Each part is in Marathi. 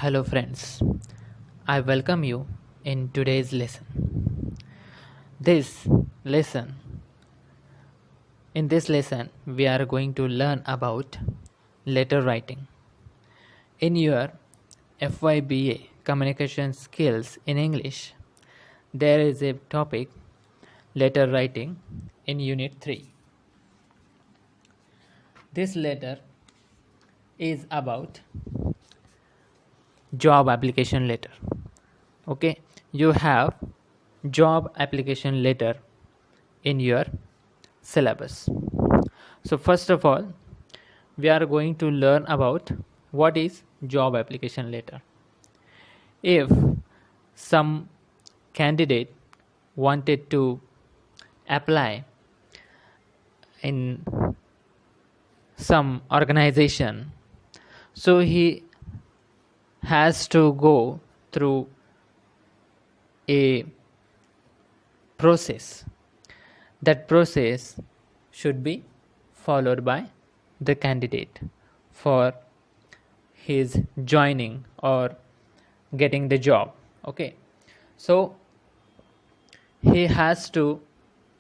Hello, friends. I welcome you in today's lesson. This lesson, in this lesson, we are going to learn about letter writing. In your FYBA communication skills in English, there is a topic letter writing in Unit 3. This letter is about job application letter. Okay, you have job application letter in your syllabus. So first of all, we are going to learn about what is job application letter. If some candidate wanted to apply in some organization, so he has to go through a process. That process should be followed by the candidate for his joining or getting the job. Okay, so he has to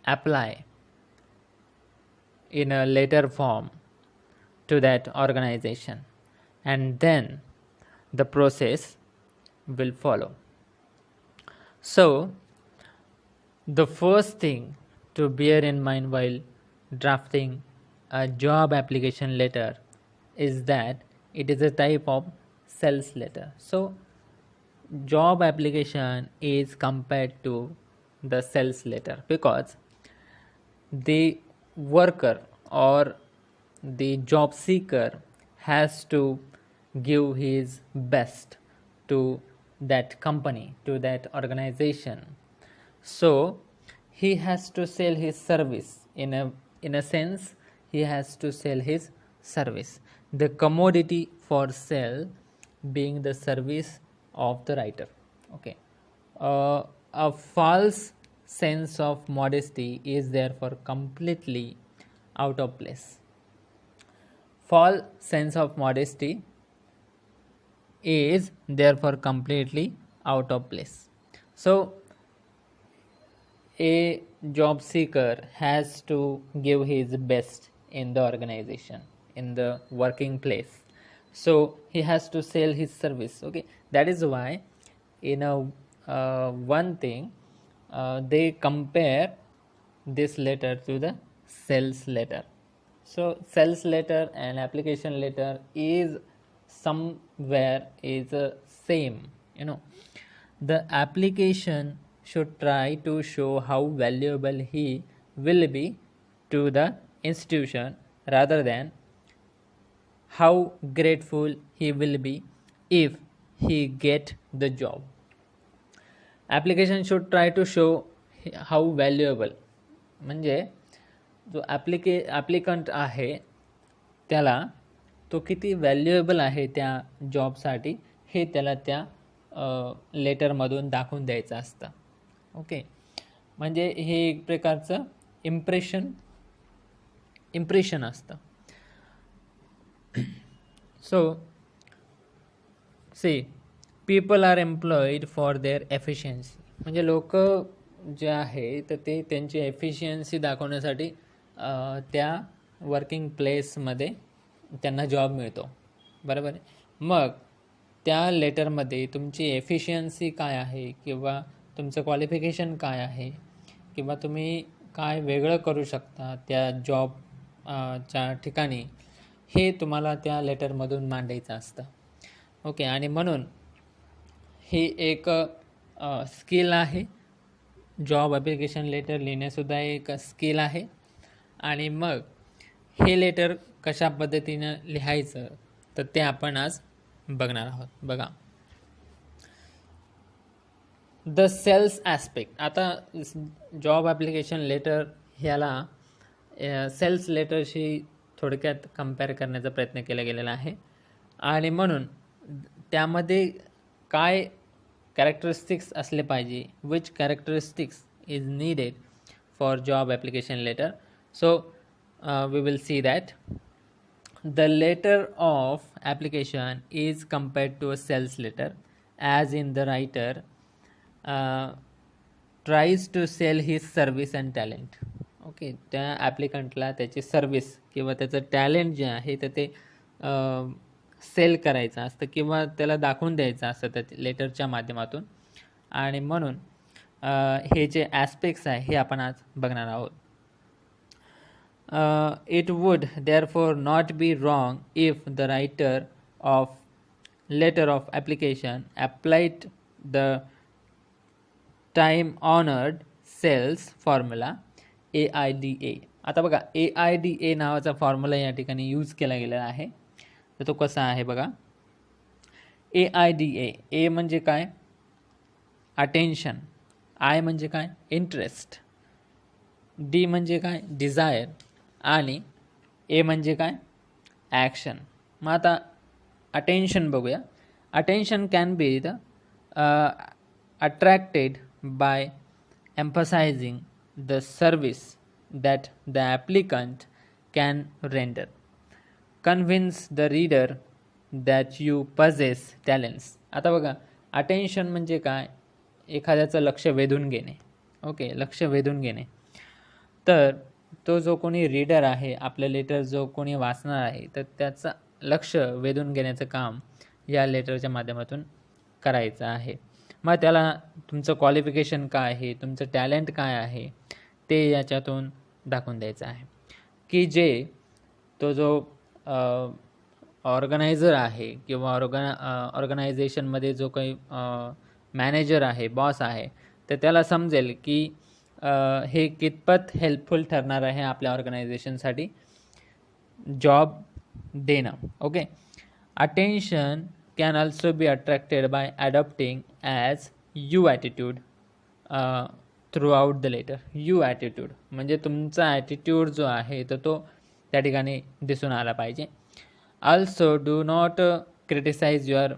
apply in a letter form to that organization, and then the process will follow. So the first thing to bear in mind while drafting a job application letter is that it is a type of sales letter. So job application is compared to the sales letter because the worker or the job seeker has to give his best to that company, to that organization. So he has to sell his service. In a sense, he has to sell his service. The commodity for sale being the service of the writer. Okay, a false sense of modesty is therefore completely out of place. False sense of modesty is therefore completely out of place. So a job seeker has to give his best in the organization, in the working place. So he has to sell his service. Okay, that is why in a one thing they compare this letter to the sales letter. So sales letter and application letter is somewhere is same. The application should try to show how valuable he will be to the institution rather than how grateful he will be if he get the job. Application should try to show how valuable, म्हणजे जो ॲप्लिकंट आहे त्याला तो किती व्हॅल्युएबल आहे त्या जॉबसाठी हे त्याला त्या लेटरमधून दाखवून द्यायचं असतं. ओके, म्हणजे हे एक प्रकारचं इम्प्रेशन असतं. सो सी people are employed for their efficiency, म्हणजे लोक जे आहे तर ते त्यांची एफिशियन्सी दाखवण्यासाठी त्या वर्किंग प्लेसमध्ये त्यांना जॉब मिळतो. बरोबर आहे. मग त्या लेटरमध्ये तुमची एफिशियन्सी काय आहे किंवा तुमचं क्वालिफिकेशन काय आहे किंवा तुम्ही काय वेगळं करू शकता त्या जॉबच्या ठिकाणी हे तुम्हाला त्या लेटरमधून मांडायचं असतं. ओके, आणि म्हणून ही एक स्किल आहे. जॉब ॲप्लिकेशन लेटर लिहिणेसुद्धा एक स्किल आहे. आणि मग हे लेटर कशा पद्धतीनं लिहायचं तर ते आपण आज बघणार आहोत. बघा, द सेल्स ॲस्पेक्ट. आता जॉब ॲप्लिकेशन लेटर ह्याला सेल्स लेटरशी थोडक्यात कम्पेअर करण्याचा प्रयत्न केला गेलेला आहे. आणि म्हणून त्यामध्ये काय कॅरेक्टरिस्टिक्स असले पाहिजे, which characteristics is needed for job application letter. So we will see that. The letter of application is compared to a sales letter, as in the writer tries to sell his service and talent. Okay, त्या ॲप्लिकंटला त्याची सर्विस किंवा त्याचं टॅलेंट जे आहे तर ते सेल करायचं असतं किंवा त्याला दाखवून द्यायचं असतं त्या लेटरच्या माध्यमातून. आणि म्हणून हे जे ॲस्पेक्ट्स आहे हे आपण आज बघणार आहोत. It would therefore not be wrong if the writer of letter of application applied the time honored sales formula AIDA. आता बघा, AIDA नावाचा फॉर्म्युला या ठिकाणी यूज केला गेलेला आहे. तर तो कसा आहे बघा. AIDA, ए म्हणजे काय, अटेन्शन, आय म्हणजे काय, इंटरेस्ट, डी म्हणजे काय, डिझायर, आणि ए म्हणजे काय, ॲक्शन. मग आता अटेन्शन बघूया. Attention can be the attracted by emphasizing the service that the applicant can render, convince the reader that you possess talents. आता बघा, अटेन्शन म्हणजे काय, एखाद्याचं लक्ष वेधून घेणे. ओके, लक्ष वेधून घेणे. तर तो जो कोणी रीडर आहे, आपलं लेटर जो कोणी वाचणार आहे, तर त्याचं लक्ष वेधून घेण्याचं काम या लेटरच्या माध्यमातून करायचं आहे. मग त्याला तुमचं क्वालिफिकेशन काय आहे, तुमचं टॅलेंट काय आहे ते याच्यातून दाखवून द्यायचं आहे. की जे तो जो ऑर्गनायझर आहे किंवा ऑर्गनायझेशनमध्ये जो काही मॅनेजर आहे, बॉस आहे, तर त्याला समजेल की हे कितपत हेल्पफुल ठरणार आहे आपल्या ऑर्गनायझेशनसाठी जॉब देणं. Okay. Attention can also be attracted by adopting as you attitude throughout the letter. You attitude म्हणजे तुमचा ॲटिट्यूड जो आहे तर तो त्या ठिकाणी दिसून आला पाहिजे. Also do not criticize your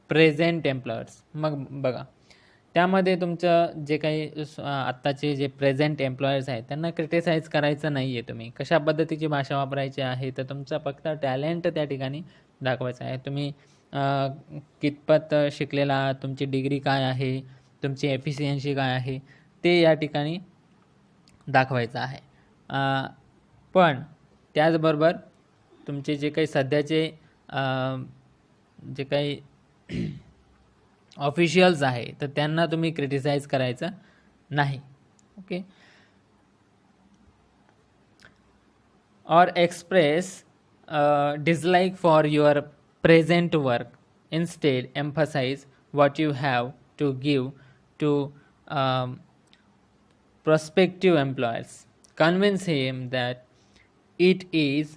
present employers. मग बघा, त्यामध्ये तुमचं जे काही आत्ताचे जे प्रेझेंट एम्प्लॉयर्स आहेत त्यांना क्रिटिसाइज करायचं नाही आहे. तुम्ही कशा पद्धतीची भाषा वापरायची आहे, तर तुमचा फक्त टॅलेंट त्या ठिकाणी दाखवायचं आहे. तुम्ही कितपत शिकलेला, तुमची डिग्री काय आहे, तुमची एफिशियन्सी काय आहे ते या ठिकाणी दाखवायचं आहे. पण त्याचबरोबर तुमचे जे काही सध्याचे जे काही ऑफिशियल्स आहे तर त्यांना तुम्ही क्रिटिसाइज करायचं नाही. ओके. और express dislike for your present work. Instead, emphasize what you have to give to prospective employers. Convince him that it is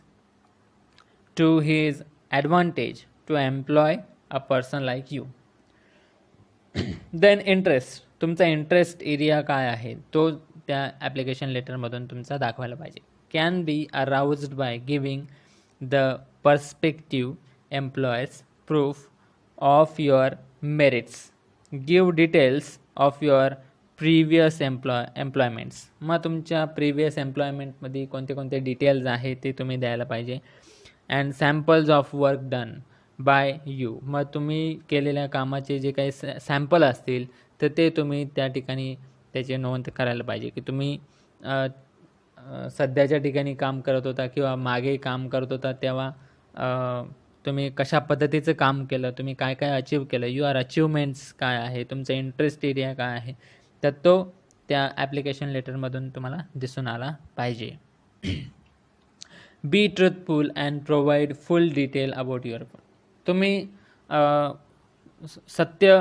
to his advantage to employ a person like you. Then interest. तुमचा इंटरेस्ट एरिया काय आहे तो त्या ॲप्लिकेशन लेटरमधून तुमचा दाखवायला पाहिजे. Can be aroused by giving the perspective employers proof of your merits. Give details of your previous employments. मग तुमच्या प्रिव्हियस एम्प्लॉयमेंटमध्ये कोणते कोणते डिटेल्स आहेत ते तुम्ही द्यायला पाहिजे. And samples of work done by you. मग तुम्ही केलेल्या कामाचे जे काही सॅम्पल असतील तर ते तुम्ही त्या ठिकाणी त्याची नोंद करायला पाहिजे की तुम्ही सध्याच्या ठिकाणी काम करत होता किंवा मागे काम करत होता तेव्हा तुम्ही कशा पद्धतीचं काम केलं, तुम्ही काय काय अचीव केलं, युअर अचिव्हमेंट्स काय आहे, तुमचा इंटरेस्ट एरिया काय आहे, तर तो त्या ॲप्लिकेशन लेटरमधून तुम्हाला दिसून आला पाहिजे. Be truthful and provide full detail about your. तुम्ही सत्य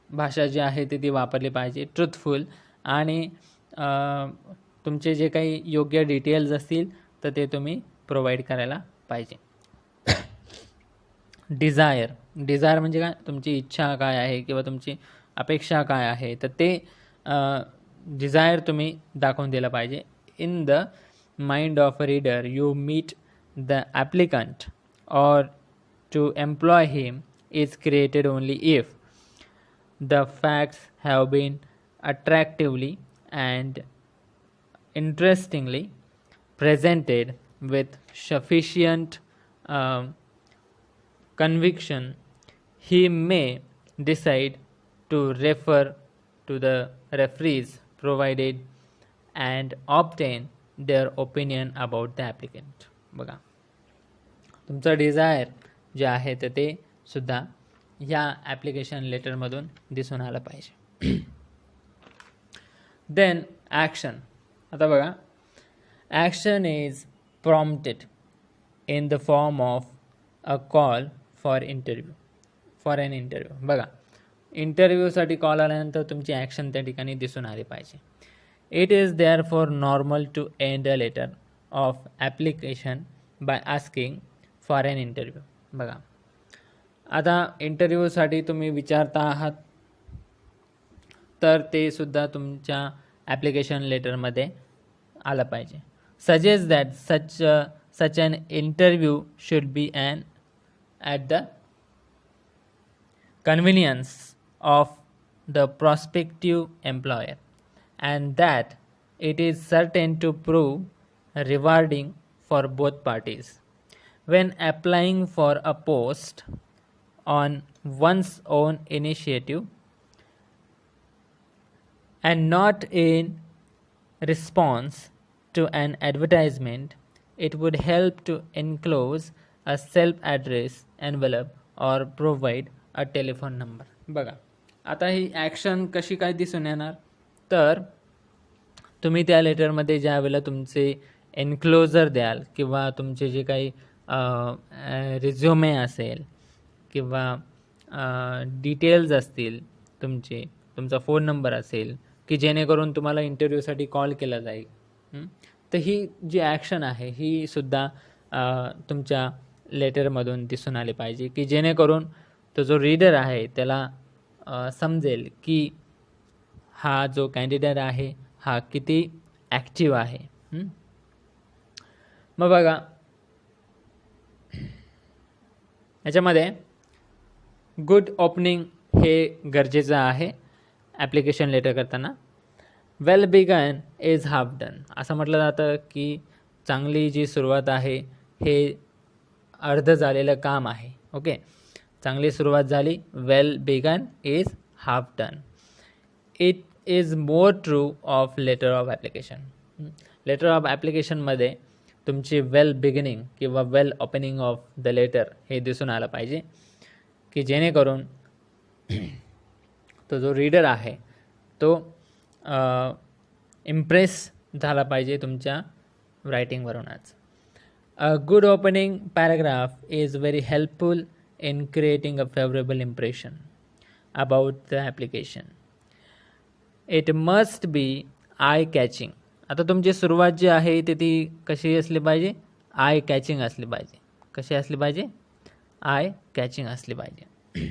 भाषा जी आहे ती वापरली पाहिजे, ट्रुथफुल, आणि तुमचे जे काही योग्य डिटेल्स असतील तर ते तुम्ही प्रोव्हाइड करायला पाहिजे. डिझायर. डिझायर म्हणजे काय, तुमची इच्छा काय आहे किंवा तुमची अपेक्षा काय आहे तर ते डिझायर तुम्ही दाखवून दिलं पाहिजे. In the mind of a reader you meet the applicant or to employ him is created only if the facts have been attractively and interestingly presented with sufficient conviction, he may decide to refer to the referees provided and obtain their opinion about the applicant. बघा, तुमचं डिझायर जे आहे ते सुद्धा ह्या ॲप्लिकेशन लेटरमधून दिसून आलं पाहिजे. Then action. आता बघा, action is prompted in the form of a call for interview. For an interview. बघा, इंटरव्ह्यूसाठी कॉल आल्यानंतर तुमची ॲक्शन त्या ठिकाणी दिसून आली पाहिजे. It is there for normal to end a letter of application by asking for an interview. बघा, आता इंटरव्ह्यूसाठी तुम्ही विचारता आहात तर ते सुद्धा तुमच्या ॲप्लिकेशन लेटरमध्ये आलं पाहिजे. Suggest that such an interview should be at the convenience of the prospective employer and that it is certain to prove rewarding for both parties. When applying for a post on one's own initiative and not in response to an advertisement, it would help to enclose a self-address envelope or provide a telephone number. बघा, आता ही ॲक्शन कशी काय दिसून येणार, तर तुम्ही त्या लेटरमध्ये ज्या वेळेला तुमचे एन्क्लोजर द्याल किंवा तुमचे जे काही रिझ्युमे असेल किंवा डिटेल्स असतील तुमचा फोन नंबर असेल की जेणेकरून तुम्हाला इंटरव्ह्यूसाठी कॉल केला जाईल, तर ही जी ॲक्शन आहे ही सुद्धा तुमच्या लेटरमधून दिसून आली पाहिजे की जेणेकरून तो जो रीडर आहे त्याला समजेल की हा जो कॅन्डिडेट आहे हा किती ॲक्टिव्ह आहे. मग बघा, याच्यामध्ये गुड ओपनिंग हे गरजेचं आहे ॲप्लिकेशन लेटर करताना. Well begun is half done. असं म्हटलं जातं की चांगली जी सुरुवात आहे हे अर्ध झालेलं काम आहे. ओके, चांगली सुरुवात झाली. Well begun is half done. It is more true of letter of application. Letter of ॲप्लिकेशनमध्ये तुमची वेल बिगिनिंग किंवा well opening of the letter हे दिसून आलं पाहिजे की जेणेकरून तो जो रीडर आहे तो इम्प्रेस झाला पाहिजे तुमच्या रायटिंगवरूनच. A good opening paragraph is very helpful in creating a favorable impression about the application. It must be eye catching. आता तुमची सुरुवात जी आहे ती कशी असली पाहिजे, आय कॅचिंग असली पाहिजे. कशी असली पाहिजे, आय कॅचिंग असली पाहिजे,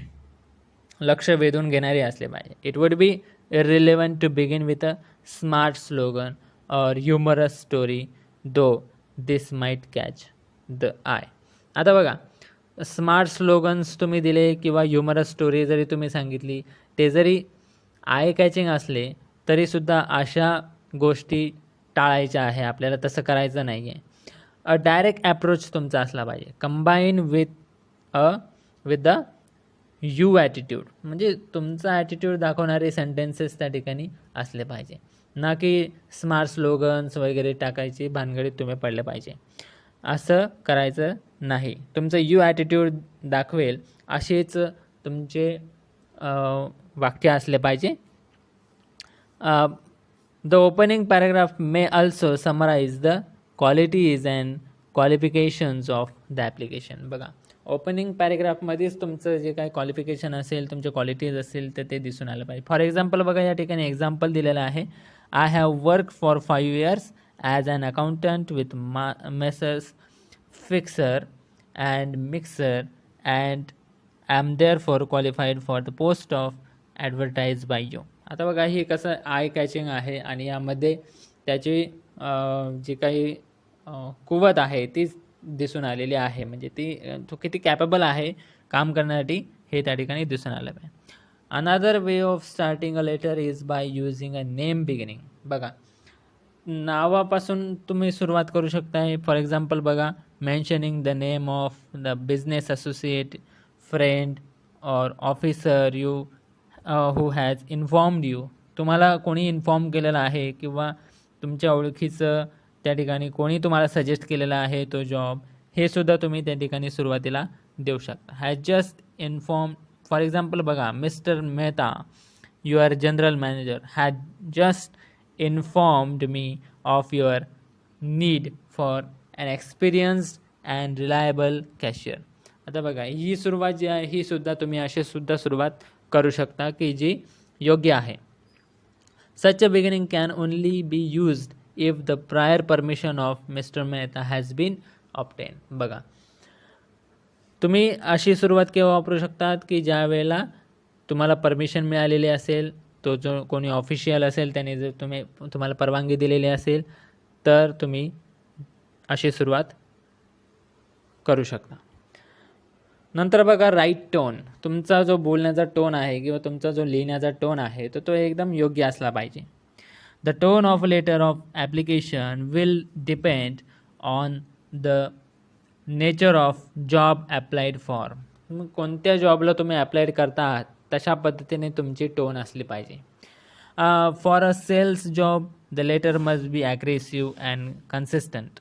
लक्ष वेधून घेणारी असली पाहिजे. It would be irrelevant to begin with a smart slogan or humorous story though this might catch the eye. आता बघा, स्मार्ट स्लोगन्स तुम्ही दिले किंवा ह्युमरस स्टोरी जरी तुम्ही सांगितली, ते जरी आय कॅचिंग असले तरीसुद्धा अशा गोष्टी टाळायच्या आहे आपल्याला, तसं करायचं नाही आहे. अ डायरेक्ट ॲप्रोच तुमचा असला पाहिजे, combine with the you attitude. म्हणजे तुमचा ॲटिट्यूड दाखवणारे सेंटेन्सेस त्या ठिकाणी असले पाहिजे, ना की स्मार्ट स्लोगन्स वगैरे टाकायची भानगडीत तुम्ही पडले पाहिजे. असं करायचं नाही. तुमचं यू ॲटिट्यूड दाखवेल असेच तुमचे वाक्य असले पाहिजे. The opening paragraph may also summarise the qualities and qualifications of the application. बघा, ओपनिंग पॅराग्राफमध्येच तुमचं जे काही क्वालिफिकेशन असेल, तुमचे क्वालिटीज असेल तर ते दिसून आलं पाहिजे. फॉर एक्झाम्पल बघा, या ठिकाणी एक्झाम्पल दिलेलं आहे. I have work for 5 years as an accountant with Messrs. Fixer and Mixer and am therefore qualified for the post of advertised by you. आता बघा, ही कसं आय कॅचिंग आहे आणि यामध्ये त्याची जी काही कुवत आहे ती दिसून आलेली आहे. म्हणजे तो किती कॅपेबल आहे काम करण्यासाठी हे त्या ठिकाणी दिसून आलं पाहिजे. Another way of starting a letter is by using a name beginning. बघा, नावापासून तुम्ही सुरुवात करू शकताय. फॉर एक्झाम्पल बघा, mentioning the name of the business associate, friend or officer you who has informed you. तुम्हाला कोणी इन्फॉर्म केलेलं आहे किंवा तुमच्या ओळखीचं त्या ठिकाणी कोणी तुम्हाला सजेस्ट केलेला आहे तो जॉब, हे सुद्धा तुम्ही त्या ठिकाणी सुरुवातीला देऊ शकता. Has just inform. For example बघा, Mr Mehta, your general manager, has just informed me of your need for an experienced and reliable cashier. आता बघा, ही सुरुवात जी आहे ही सुद्धा तुम्ही अशी सुद्धा सुरुवात करू शकता की जी योग्य आहे. Such a beginning can only be used if the prior permission of Mr. Mehta has been obtained. बघा, तुम्ही अशी सुरुवात केव्हा वापरू शकतात की ज्या वेळेला तुम्हाला परमिशन मिळालेली असेल, तो जो कोणी ऑफिशियल असेल त्याने जर तुम्हाला परवानगी दिलेली असेल तर तुम्ही अशी सुरुवात करू शकता. नंतर बघा, राईट टोन. तुमचा जो बोलण्याचा टोन आहे किंवा तुमचा जो लिहिण्याचा टोन आहे तो एकदम योग्य असला पाहिजे. The tone of letter of application will depend on the nature of job applied for. कोणत्या जॉबला तुम्ही अप्लाइड करता आहात तशा पद्धतीने तुमची टोन असली पाहिजे. For a sales job the letter must be aggressive and consistent.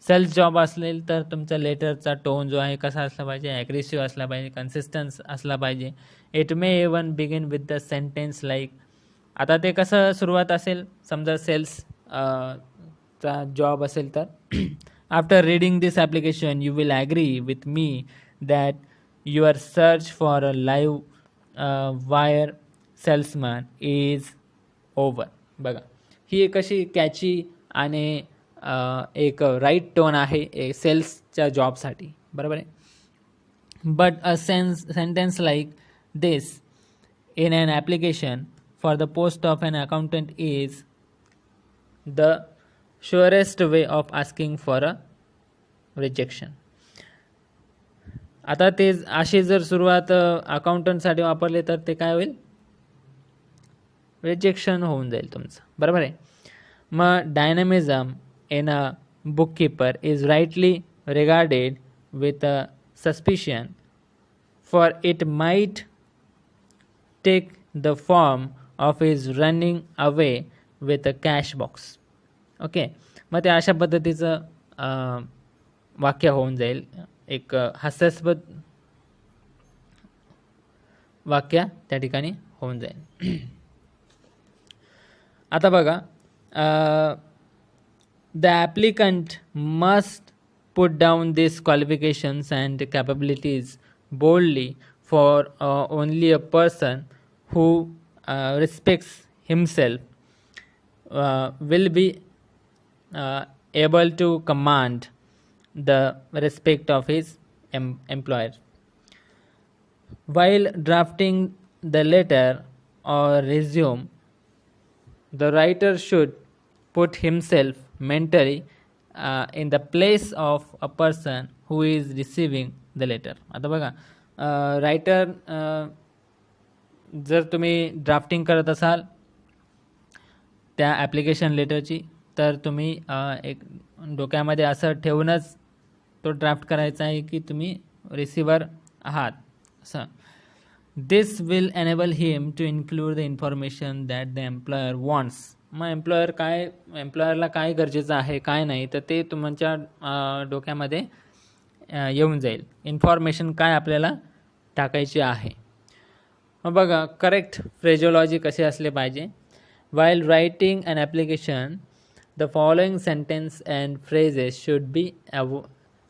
Sales job असेल तर तुमचा लेटरचा टोन जो आहे कसा असला पाहिजे, ॲग्रेसिव्ह असला पाहिजे, कन्सिस्टन्स असला पाहिजे. It may even begin with the sentence like. आता ते कसं सुरुवात असेल, समजा सेल्स चा जॉब असेल तर after reading this application you will agree with me that your search for a live wire salesman is over. बघा, ही कशी कॅची आणि एक राईट टोन आहे सेल्सच्या जॉबसाठी, बरोबर आहे. But a sentence like this in an application for the post of an accountant is the surest way of asking for a rejection. आता ते अशी जर सुरुवात अकाउंटंटसाठी वापरले तर ते काय होईल, रिजेक्शन होऊन जाईल तुमचं, बरोबर आहे. मग dynamism in a bookkeeper is rightly regarded with a suspicion for it might take the form of is running away with a cash box. Okay, मग ते अशा पद्धतीचं वाक्य होऊन जाईल, एक हास्यास्पद वाक्य त्या ठिकाणी होऊन जाईल. आता बघा, the applicant must put down this qualifications and capabilities boldly for only a person who respects himself will be able to command the respect of his employer. While drafting the letter or resume, the writer should put himself mentally in the place of a person who is receiving the letter. आता बघा, रायटर जर तुम्ही ड्राफ्टिंग करत असाल त्या ॲप्लिकेशन लेटरची तर तुम्ही एक डोक्यामध्ये असं ठेवूनच तो ड्राफ्ट करायचा आहे की तुम्ही रिसिव्हर आहात असं. This will enable him to include the information that the employer wants. मग एम्प्लॉयरला काय गरजेचं आहे काय नाही तर ते तुमच्या डोक्यामध्ये येऊन जाईल, इन्फॉर्मेशन काय आपल्याला टाकायची आहे. मग बघा, करेक्ट फ्रेजोलॉजी कसे असले पाहिजे. While writing an application, the following sentence and phrases should be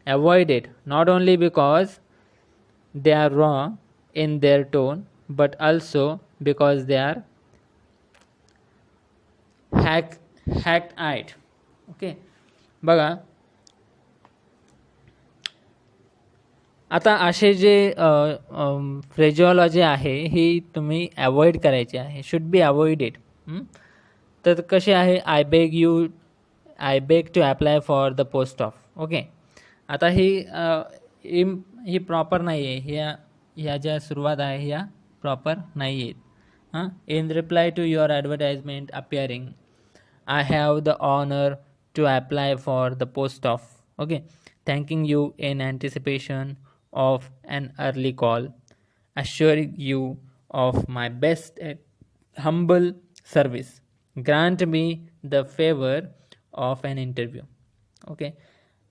avoided, not only because they are wrong in their tone, but also because they are hacked. Okay, बघा, आता असे जे फ्रेजोलॉजी आहे ही तुम्ही अवॉइड करायची आहे, शुड बी अवॉइडेड. तर कसे आहे, I beg to apply for the post of. Okay, आता ही प्रॉपर नाही आहे, ह्या ज्या सुरुवात आहे ह्या प्रॉपर नाही आहेत. In reply to your advertisement appearing I have the honor to apply for the post of. Okay, thanking you in anticipation of an early call, assuring you of my best humble service. Grant me the favor of an interview. Okay,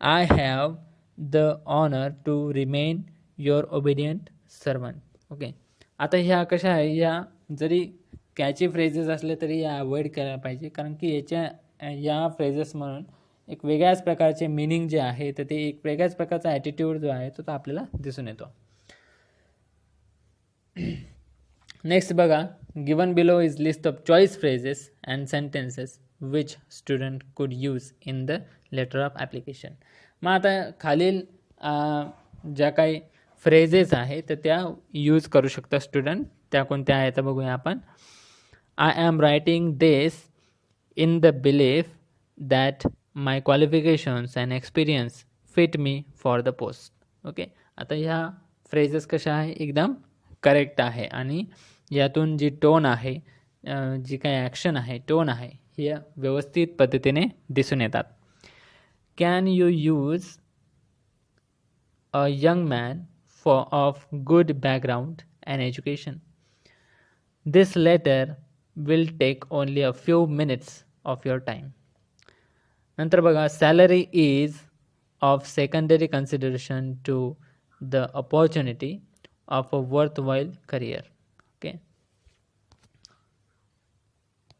I have the honor to remain your obedient servant. Okay, आता ह्या कशा आहे, या जरी कॅची फ्रेजेस असले तरी या अवॉइड करायला पाहिजे, कारण की या फ्रेजेस म्हणून एक वेगळ्याच प्रकारचे मिनिंग जे आहे तर ते एक वेगळ्याच प्रकारचा ॲटिट्यूड जो आहे तो आपल्याला दिसून येतो. नेक्स्ट बघा, given below is list of choice phrases and sentences which student could use in the letter of application. मग आता खालील ज्या काही फ्रेजेस आहे तर त्या यूज करू शकता स्टुडंट. त्या कोणत्या आहेत तर बघूया आपण. I am writing this in the belief that my qualifications and experience fit me for the post. Okay, आता ह्या फ्रेजेस कशा आहे, एकदम करेक्ट आहे आणि यातून जी टोन आहे, जी काही ॲक्शन आहे, टोन आहे, हे व्यवस्थित पद्धतीने दिसून येतात. Can you use a young man of good background and education. This letter will take only a few minutes of your time. नंतर बघा, salary is of secondary consideration to the opportunity of a worthwhile career. Okay,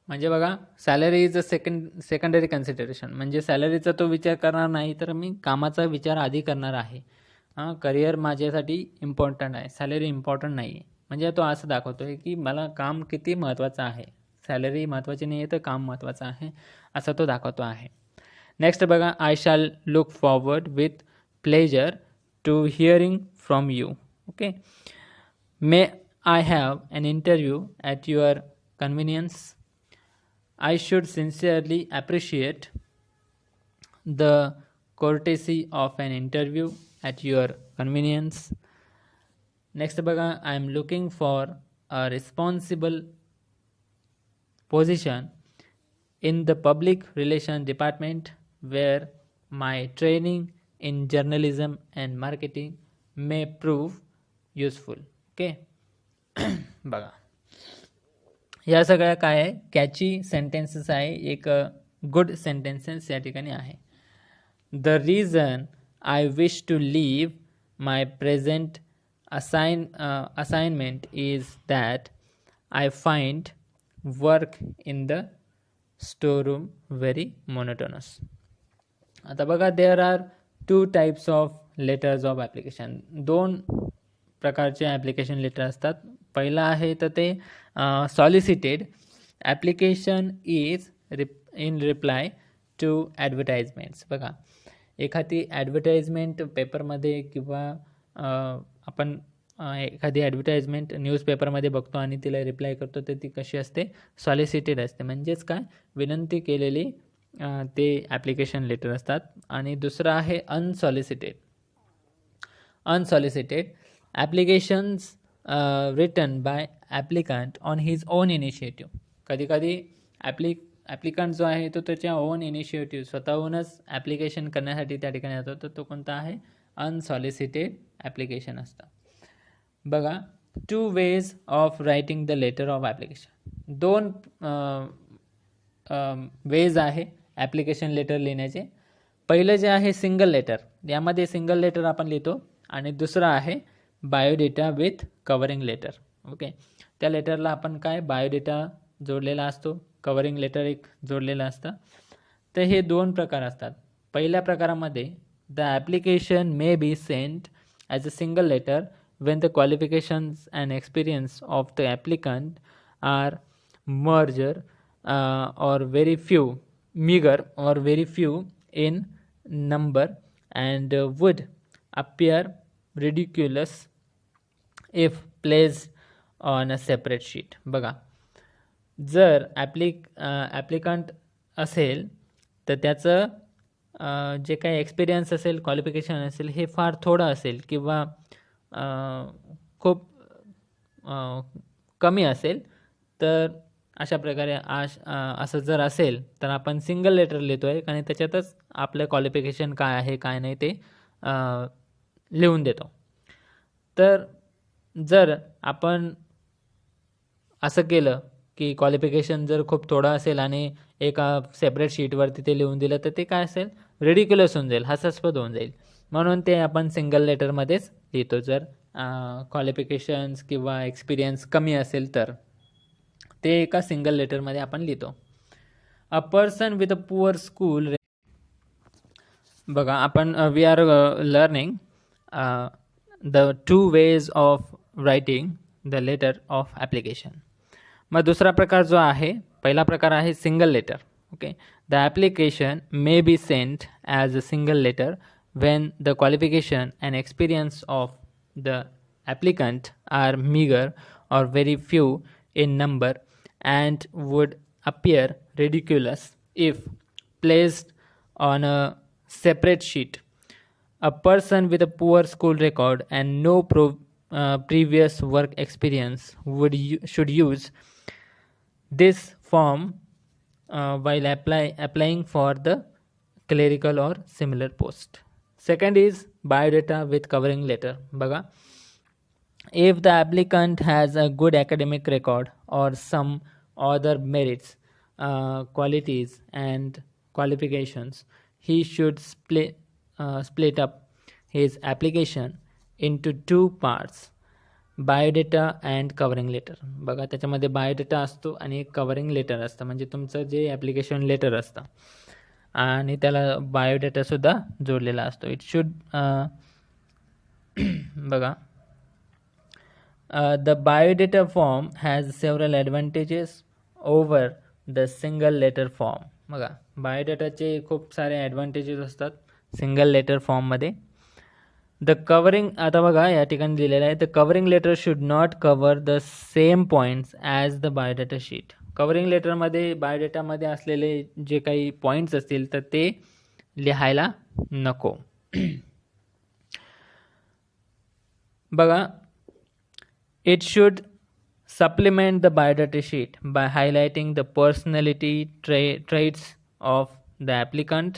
म्हणजे बघा, salary is a secondary consideration, म्हणजे सॅलरीचा तो विचार करणार नाही तर मी कामाचा विचार आधी करणार आहे. करिअर माझ्यासाठी इम्पॉर्टंट आहे, सॅलरी इम्पॉर्टंट नाही आहे. म्हणजे तो असं दाखवतो आहे की मला काम किती महत्त्वाचं आहे, सॅलरी महत्त्वाची नाही आहे तर काम महत्त्वाचं आहे, असं तो दाखवतो आहे. नेक्स्ट बघा, I shall look forward with pleasure to hearing from you. Okay, may I have an interview at your convenience. I should sincerely appreciate the courtesy of an interview at your convenience. Next बघा, I am looking for a responsible position in the public relation department where my training in journalism and marketing may prove useful. Okay, बघा, या सगळ्या काय आहे, कॅची सेंटेन्सेस आहे, एक गुड सेंटेन्सेस या ठिकाणी आहे. The reason I wish to leave my present assignment is that I find work in the storeroom very monotonous. आता बघा, there are two types of letters of application. दोन प्रकारचे ॲप्लिकेशन लेटर असतात. पहिला आहे तर ते solicited application is in reply to advertisements. बघा, एखादी ॲडव्हर्टाइजमेंट पेपरमध्ये किंवा आपण एखादी ॲडव्हर्टाइजमेंट न्यूजपेपरमध्ये बघतो आणि तिला रिप्लाय करतो, तर ती कशी असते, सॉलिसिटेड असते. म्हणजेच काय, विनंती केलेली ते ॲप्लिकेशन लेटर असतात. आणि दुसरं आहे unsolicited. Unsolicited applications written by applicant on his on initiative. कधीकधी ॲप्लिकंट जो आहे तो त्याच्या ओन इनिशिएटिव्ह स्वतःहूनच ॲप्लिकेशन करण्यासाठी त्या ठिकाणी येतो, तर तो कोणता आहे, अनसॉलिसिटेड ॲप्लिकेशन असतं. बघा, 2 ways of writing the letter of application. 2 ways आहे ॲप्लिकेशन लेटर लिहिण्याचे. पहिलं जे आहे सिंगल लेटर, यामध्ये सिंगल लेटर आपण लिहितो. आणि दुसरं आहे biodata with covering letter. Okay, त्या लेटरला आपण काय, बायोडेटा जोडलेला असतो, कवरिंग लेटर एक जोडलेलं असतं. तर हे 2 प्रकार असतात. पहिल्या प्रकारामध्ये the application may be sent as a single letter when the qualifications and experience of the applicant are meager or very few in number and would appear ridiculous if placed on a separate sheet. बघा, जर ॲप्लिकंट असेल तर त्याचं जे काही एक्सपिरियन्स असेल, क्वालिफिकेशन असेल, हे फार थोडं असेल किंवा खूप कमी असेल, तर अशा प्रकारे असं जर असेल तर आपण सिंगल लेटर लिहितो आहे आणि त्याच्यातच आपलं क्वालिफिकेशन काय आहे काय नाही ते लिहून देतो. तर जर आपण असं केलं की क्वालिफिकेशन जर खूप थोडं असेल आणि एका सेपरेट शीटवरती ते लिहून दिलं तर ते काय असेल, रिडिक्युलस होऊन जाईल, हास्यास्पद होऊन जाईल. म्हणून ते आपण सिंगल लेटरमध्येच लिहितो जर क्वालिफिकेशन्स किंवा एक्सपिरियन्स कमी असेल तर ते एका सिंगल लेटरमध्ये आपण लिहितो. A person with a poor school. बघा आपण we are learning the 2 ways of writing the letter of application. मग दुसरा प्रकार जो आहे, पहिला प्रकार आहे single letter. Okay, the application may be sent as a single letter when the qualification and experience of the applicant are meager or very few in number and would appear ridiculous if placed on a separate sheet. A person with a poor school record and no previous work experience should use this form while applying for the clerical or similar post. Second is biodata with covering letter. बघा, if the applicant has a good academic record or some other merits, qualities and qualifications, he should split up his application into 2 parts, biodata and covering letter. बघा, त्याच्यामध्ये बायोडेटा असतो आणि एक कवरिंग लेटर असतं, म्हणजे तुमचं जे ॲप्लिकेशन लेटर असतं आणि त्याला बायोडेटासुद्धा जोडलेला असतो. इट शुड बघा, the biodata form has several advantages over the single letter form. बघा, बायोडेटाचे खूप सारे ॲडव्हान्टेजेस असतात सिंगल लेटर फॉर्ममध्ये. द कवरिंग, आता बघा या ठिकाणी दिलेलं आहे, the covering letter should not cover the same points as the biodata sheet. Covering लेटरमध्ये बायोडेटामध्ये असलेले जे काही पॉईंट्स असतील तर ते लिहायला नको. बघा, it should supplement the biodata sheet by highlighting the personality traits of the applicant.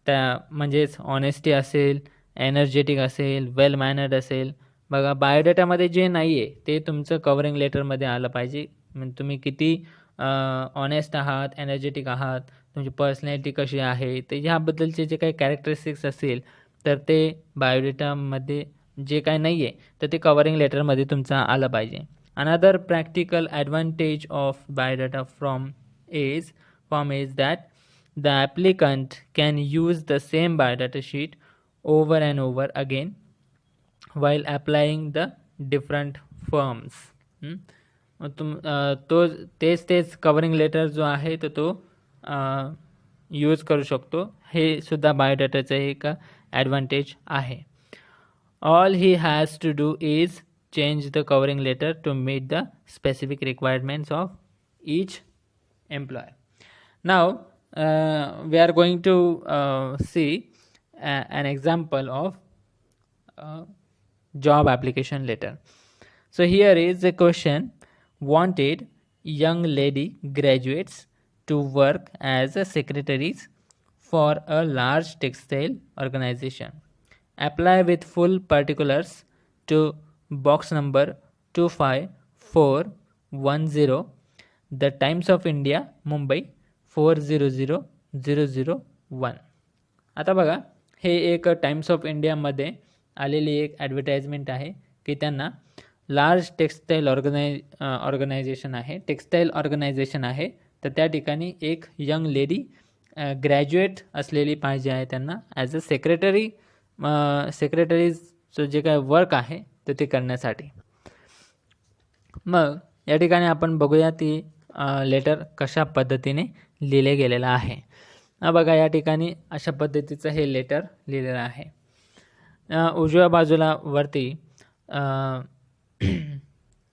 त्या म्हणजेच ऑनेस्टी असेल, एनर्जेटिक असेल, वेल मॅनर्ड असेल. बघा, बायोडेटामध्ये जे नाही आहे ते तुमचं कवरिंग लेटरमध्ये आलं पाहिजे. म्हणजे तुम्ही किती ऑनेस्ट आहात, एनर्जेटिक आहात, तुमची पर्सनॅलिटी कशी आहे, ते ह्याबद्दलचे जे काही कॅरेक्टरिस्टिक्स असतील तर ते बायोडेटामध्ये जे काही नाही आहे तर ते कवरिंग लेटरमध्ये तुमचं आलं पाहिजे. Another practical advantage of biodata form is that the applicant can use the same biodata sheet over and over again while applying the different firms. तो तेच कवरिंग लेटर जो आहे तर तो यूज करू शकतो. हे सुद्धा बायोडाटाचं एक ॲडव्हान्टेज आहे. All he has to do is change the covering letter to meet the specific requirements of each employer. Now we are going to see an example of job application letter. So here is a question: wanted young lady graduates to work as a secretaries for a large textile organization. Apply with full particulars to box number 25410, The Times of India, Mumbai 400001. आता बघा, हे एक टाइम्स ऑफ इंडियामध्ये आलेली एक ॲडव्हर्टाइजमेंट आहे की त्यांना लार्ज टेक्स्टाईल ऑर्गनायझेशन आहे, तर त्या ठिकाणी एक यंग लेडी ग्रॅज्युएट असलेली पाहिजे आहे त्यांना ॲज अ सेक्रेटरीजचं जे काय वर्क आहे तर ते करण्यासाठी. मग या ठिकाणी आपण बघूया ती लेटर कशा पद्धतीने लिहिले गेलेलं आहे. बघा, या ठिकाणी अशा पद्धतीचं हे लेटर लिहिलेलं आहे. उजव्या बाजूला वरती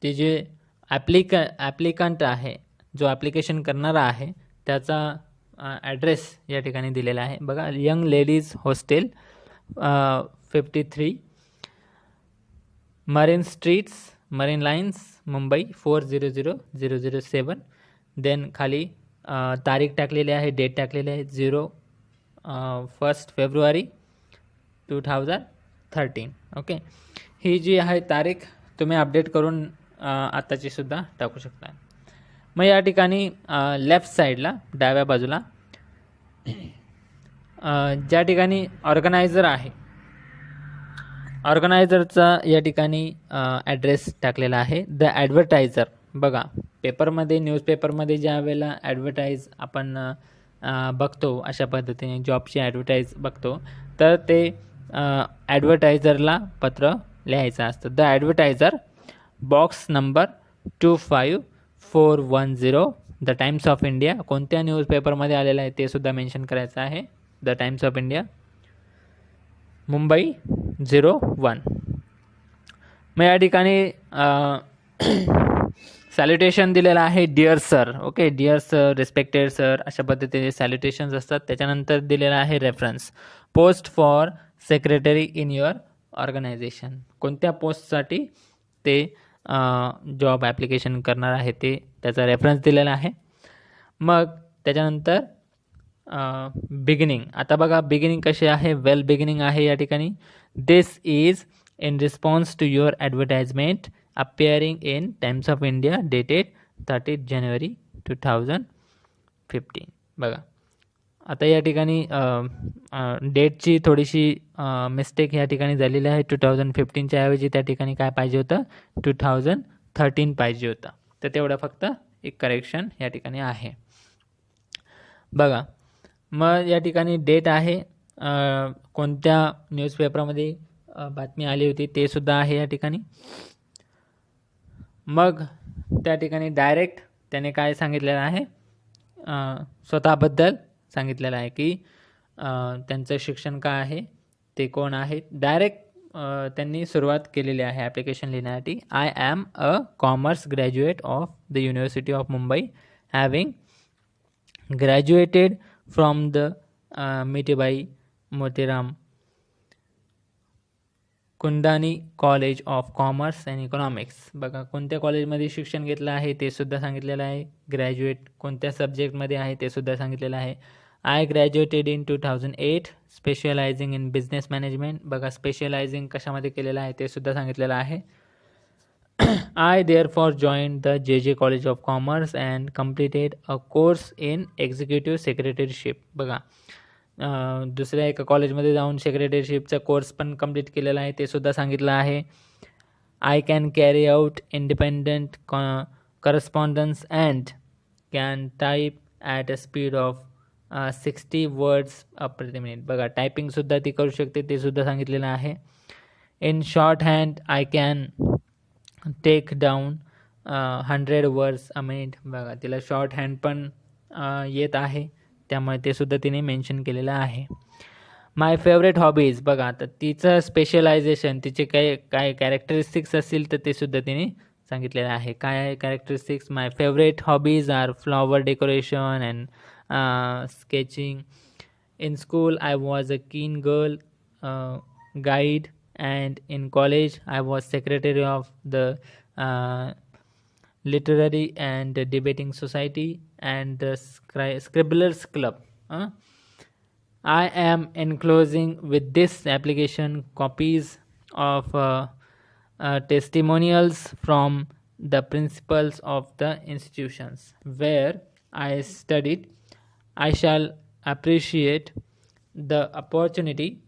ते जे ॲप्लिकंट आहे, जो ॲप्लिकेशन करणारा आहे त्याचा ॲड्रेस या ठिकाणी दिलेला आहे. बघा, young ladies hostel 53 Marine streets, Marine Lines Mumbai 400007. Then खाली तारीख टाकलेली आहे, डेट टाकलेली आहे 1 फेब्रुवारी 2013. ओके, ही जी आहे तारीख तुम्ही अपडेट करून आताची सुद्धा टाकू शकता. मग या ठिकाणी लेफ्ट साईडला डाव्या बाजूला ज्या ठिकाणी ऑर्गनायझर आहे, ऑर्गनायझरचा या ठिकाणी ॲड्रेस टाकलेला आहे. द ॲडव्हर्टायझर, बघा पेपरमध्ये, न्यूजपेपरमध्ये ज्या वेळेला ॲडव्हर्टाईज आपण बघतो, अशा पद्धतीने जॉबची ॲडव्हर्टाईज बघतो, तर ते ॲडव्हर्टायझरला पत्र लिहायचं असतं. The advertiser, box number 25410, the Times of India. कोणत्या न्यूजपेपरमध्ये आलेलं आहे ते सुद्धा मेन्शन करायचं आहे. The Times of India, Mumbai 01. मग या ठिकाणी सॅल्युटेशन दिलेलं आहे, dear sir. Okay, dear sir, respected sir, अशा पद्धतीचे सॅल्युटेशन्स असतात. त्याच्यानंतर दिलेलं आहे reference, post for secretary in your organisation. कोणत्या पोस्टसाठी ते जॉब ॲप्लिकेशन करणार आहे ते त्याचा रेफरन्स दिलेला आहे. मग त्याच्यानंतर बिगिनिंग. आता बघा बिगिनिंग कशी आहे, वेल बिगिनिंग आहे या ठिकाणी. This is in response to your advertisement appearing in Times of India dated 30 January 2015. बघा आता या ठिकाणी डेटची थोडीशी मिस्टेक या ठिकाणी झालेली आहे. 2015च्या ऐवजी त्या ठिकाणी काय पाहिजे होतं, 2013 पाहिजे होतं. तर तेवढं फक्त एक करेक्शन या ठिकाणी आहे. बघा मग या ठिकाणी डेट आहे, कोणत्या न्यूजपेपरमध्ये बातमी आली होती ते सुद्धा आहे या ठिकाणी. मग त्या ठिकाणी डायरेक्ट त्याने काय सांगितलेलं आहे, स्वतःबद्दल सांगितलेलं आहे की त्यांचं शिक्षण काय आहे, ते कोण आहेत. डायरेक्ट त्यांनी सुरुवात केलेली आहे ॲप्लिकेशन लिहिण्यासाठी. I am a commerce graduate of the university of Mumbai, having graduated from the Mithibai Motiram Kundnani college of commerce and economics. बघा कोणत्या कॉलेजमध्ये शिक्षण घेतलं आहे ते सुद्धा सांगितलेलं आहे. ग्रॅज्युएट कोणत्या सब्जेक्टमध्ये आहे ते सुद्धा सांगितलेलं आहे. I graduated in 2008 specialising in business management. बघा स्पेशलायझिंग कशामध्ये केलेलं आहे ते सुद्धा सांगितलेलं आहे. I therefore join the JJ college of commerce and completed a course in executive secretaryship. बघा दुसऱ्या एका कॉलेजमध्ये जाऊन सेक्रेटरीशिपचा कोर्स पण कंप्लीट केलेला आहे ते सुद्धा सांगितलं आहे. I can carry out independent correspondence and can type at a speed of 60 words प्रति मिनिट. बघा टायपिंगसुद्धा ती करू शकते ते सुद्धा सांगितलेलं आहे. In short hand I can take down 100 words a minute. बघा तिला शॉर्ट हँड पण येत आहे, त्यामुळे ते सुद्धा तिने मेन्शन केलेलं आहे. माय फेवरेट हॉबीज. बघा आता तिचं स्पेशलायझेशन, तिचे काय कॅरेक्टरिस्टिक्स असतील तर ते सुद्धा तिने सांगितलेलं आहे. काय आहे characteristics? My favourite hobbies are flower decoration and sketching. In school, I was a keen girl guide, and in college, I was secretary of the literary and debating society and the Scribblers Club. I am enclosing with this application copies of testimonials from the principals of the institutions where I studied. I shall appreciate the opportunity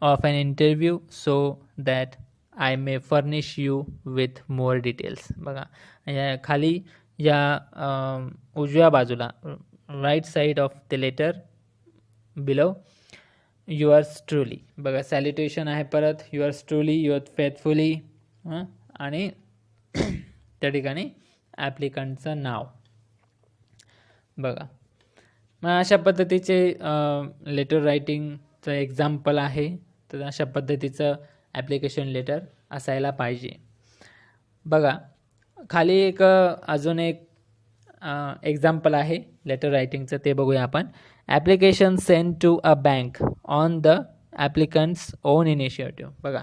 of an interview so that I may furnish you with more details. बघा या खाली या उजव्या बाजूला right side of the letter below yours truly. बघा सॅल्युटेशन आहे, परत युअर्स ट्रूली, युअर फेथफुली, आणि त्या ठिकाणी ॲप्लिकंटचं नाव. बघा मग अशा पद्धतीचे लेटर रायटिंगचं एक्झाम्पल आहे. तर अशा पद्धतीचं ॲप्लिकेशन लेटर असायला पाहिजे. बघा खाली एक अजून एक एक्झाम्पल आहे लेटर रायटिंगचं, ते बघूया आपण. Application send to a bank on the applicant's own initiative. बघा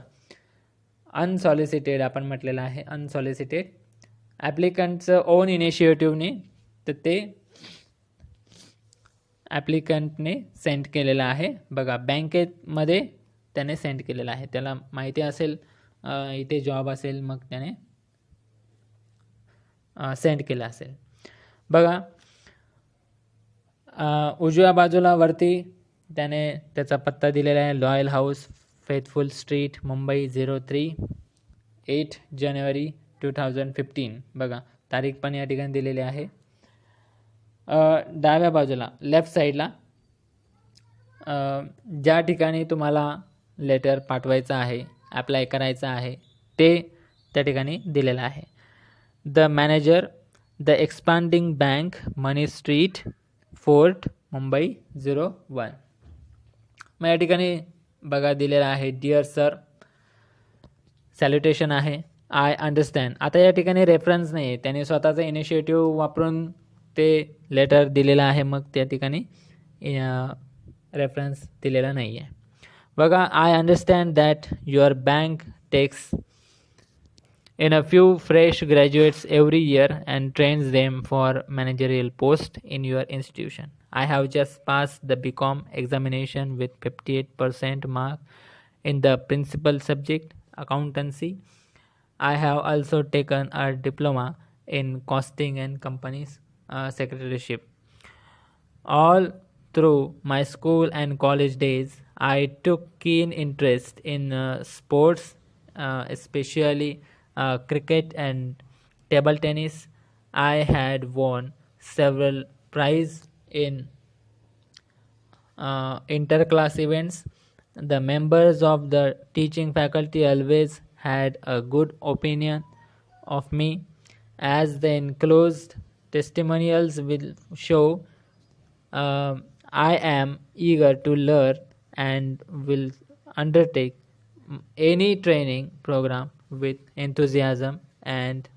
अनसॉलिसिटेड आपण म्हटलेलं आहे, अनसॉलिसिटेड ॲप्लिकंटचं ओन इनिशिएटिव्हने तर ते ॲप्लिकंटने सेंड केलेलं आहे. बघा बँकेमध्ये त्याने सेंड केलेलं आहे, त्याला माहिती असेल इथे जॉब असेल, मग त्याने सेंड केलं असेल. बघा उजव्या बाजूला वरती त्याने त्याचा पत्ता दिलेला आहे, loyal house, faithful street, Mumbai 03, 8 जानेवारी 2015. बघा तारीख पण या ठिकाणी दिलेली आहे. डाव्या बाजूला लेफ्ट साईडला ज्या ठिकाणी तुम्हाला लेटर पाठवायचं आहे, अप्लाय करायचं आहे, ते त्या ठिकाणी दिलेलं आहे. The manager, the expanding bank, money street, fort, Mumbai 01. मग या ठिकाणी बघा दिलेलं आहे, डिअर सर, सॅल्युटेशन आहे, आय अंडरस्टँड. आता या ठिकाणी रेफरन्स नाही आहे, त्याने स्वतःचा इनिशिएटिव्ह वापरून ते लेटर दिलेलं आहे, मग त्या ठिकाणी रेफरन्स दिलेला नाही आहे. बघा I understand that your bank takes in a few fresh graduates every year and trains them for managerial post in your institution. I have just passed the BCom examination with 58% mark in the principal subject, accountancy. I have also taken a diploma in costing and companies secretaryship. All through my school and college days, I took keen interest in sports, especially cricket and table tennis. I had won several prizes in interclass events. The members of the teaching faculty always had a good opinion of me, as the enclosed testimonials will show. I am eager to learn and will undertake any training program with enthusiasm and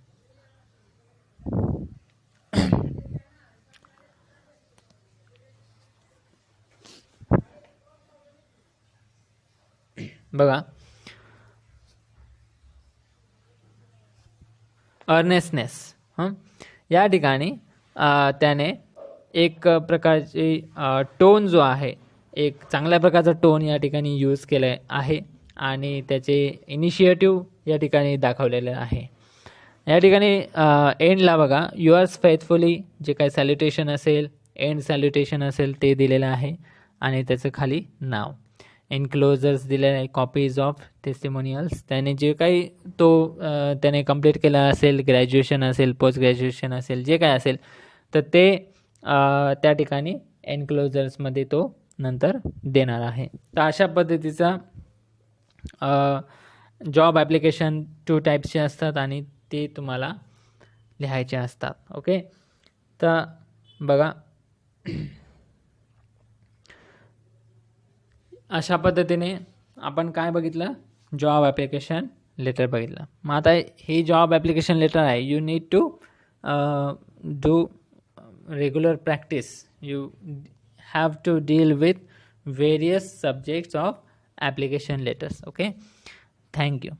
बघा अर्नेसनेस. या ठिकाणी त्याने एक प्रकारची टोन जो आहे, एक चांगल्या प्रकारचा टोन या ठिकाणी यूज केला आहे आणि त्याचे इनिशिएटिव्ह या ठिकाणी दाखवलेलं आहे. या ठिकाणी एंडला बघा युअर्स फेथफुली जे काही सॅल्युटेशन असेल, एंड सॅल्युटेशन असेल ते दिलेलं आहे आणि त्याचं खाली नाव. एन्क्लोजर्स दिलेलं आहे, कॉपीज ऑफ टेस्टिमोनियल्स. त्याने जे काही तो त्याने कंप्लीट केलं असेल, ग्रॅज्युएशन असेल, पोस्ट ग्रॅज्युएशन असेल, जे काय असेल तर ते त्या ठिकाणी एन्क्लोजर्समध्ये तो नंतर देणार आहे. तर अशा पद्धतीचा जॉब ॲप्लिकेशन 2 टाईप्सचे असतात आणि ते तुम्हाला लिहायचे असतात. ओके, तर बघा अशा पद्धतीने आपण काय बघितलं, जॉब ॲप्लिकेशन लेटर बघितलं. मग आता हे जॉब ॲप्लिकेशन लेटर आहे, you need to do regular practice. You have to deal with various subjects of application letters. Okay, thank you.